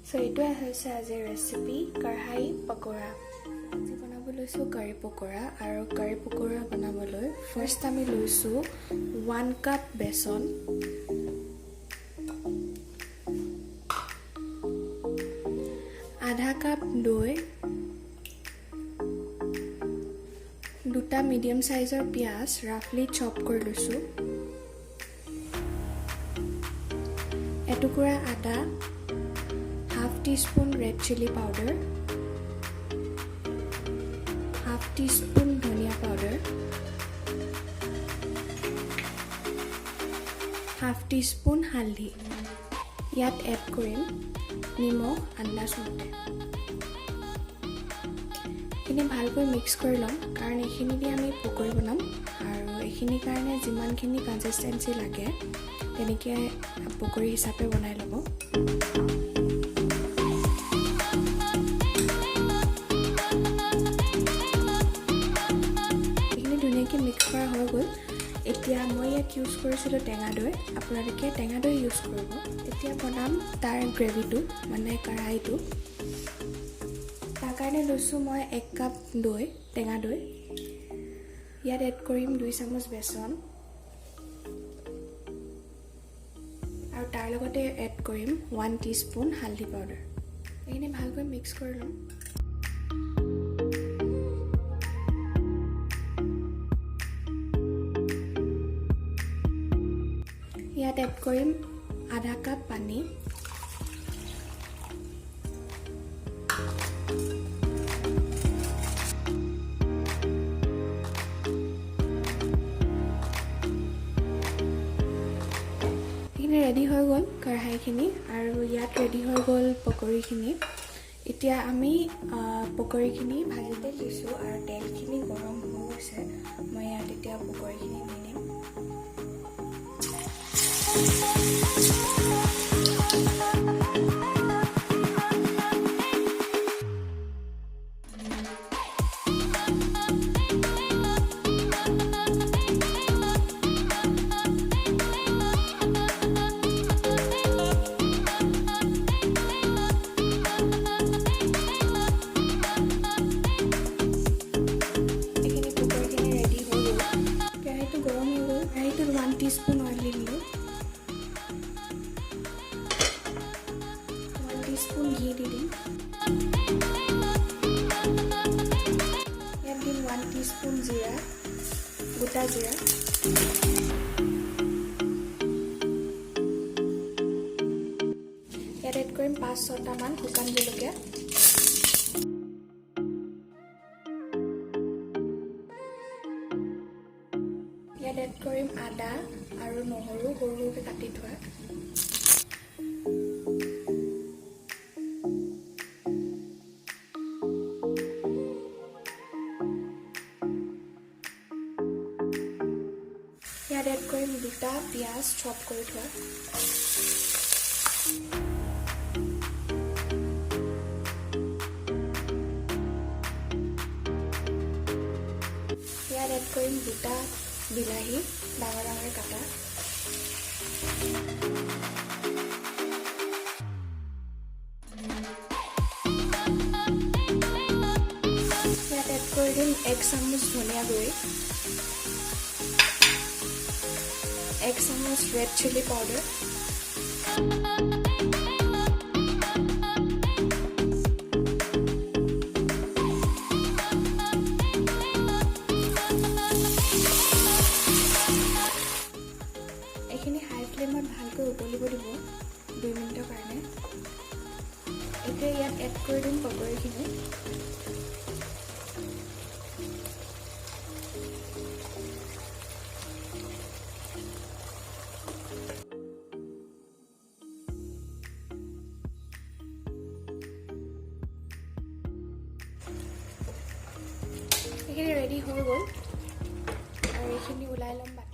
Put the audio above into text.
So এইটোৱে হৈছে আজিৰ ৰেচিপি কঢ়াই পকৰা। আজি বনাব লৈছোঁ কাৰি পকৰা আৰু কাৰি পকৰা বনাবলৈ ফাৰ্ষ্ট আমি লৈছোঁ 1 কাপ বেচন, আধা কাপ দৈ, দুটা মিডিয়াম সাইজৰ পিয়াজ ৰাফলি চপ কৰি লৈছোঁ, এটুকুৰা আদা, half teaspoon red chilli powder, half teaspoon ধনিয়া পাউডাৰ, হাফ টিস্পুন হালধি। ইয়াত এড কৰিম নিমখ আন্দাজ মতে। এইখিনি ভালকৈ মিক্স কৰি ল'ম কাৰণ এইখিনি দি আমি পকৰি বনাম আৰু এইখিনিৰ কাৰণে যিমানখিনি কনচিষ্টেঞ্চি লাগে তেনেকৈ পকৰি হিচাপে বনাই ল'ব। এইখিনি ধুনীয়াকৈ মিক্স কৰা হৈ গ'ল। এতিয়া মই ইয়াত ইউজ কৰিছিলোঁ টেঙা দৈ, আপোনালোকে টেঙা দৈ ইউজ কৰিব। এতিয়া বনাম তাৰ গ্ৰেভিটো মানে কঢ়াইটো। তাৰ কাৰণে লৈছোঁ মই 1 কাপ দৈ, টেঙা দৈ। ইয়াত এড কৰিম 2 চামুচ বেচন আৰু তাৰ লগতে এড কৰিম 1 টিস্পুন হালধি পাউডাৰ। এইখিনি ভালকৈ মিক্স কৰি ল'ম। ইয়াত এড কৰিম আধা কাপ পানী, ৰেডি হৈ গ'ল কঢ়াইখিনি আৰু ইয়াত ৰেডি হৈ গ'ল পকৰিখিনি। এতিয়া আমি পকৰিখিনি ভাজিতে দিছোঁ আৰু তেলখিনি গৰম হৈ গৈছে। মই ইয়াত এতিয়া পকৰিখিনি দি দিম। কেৰাহীটোত 1 টিস্পুন অইল দি দিলোঁ, 1 টিস্পুন ঘি দি দিম। ইয়াত দিম 1 টিস্পুন জিৰা, গোটা জিৰা, ইয়াত এড কৰিম 5-6টামান শুকান জলকীয়া, ইয়াত এড কৰিম আদা আৰু নহৰু সৰু সৰুকৈ কাটি থোৱা, ইয়াত এড কৰিম 2টা পিঁয়াজ চপ কৰি থোৱা, ইয়াত এড কৰিম 2টা বিলাহী ডাঙৰ ডাঙৰ কাটা, ইয়াত এড কৰি দিম 1 চামুচ ধনিয়া গুড়ি, 1 চামুচ ৰেড চিলি পাউডাৰ, এইখিনি হাই ফ্লেমত ভালকৈ উতলিব দিব 2 মিনিটৰ কাৰণে। এতিয়া ইয়াত এড কৰি দিম পকৰিখিনি। এইখিনি ৰেডি হৈ গ'ল আৰু এইখিনি ওলাই ল'ম।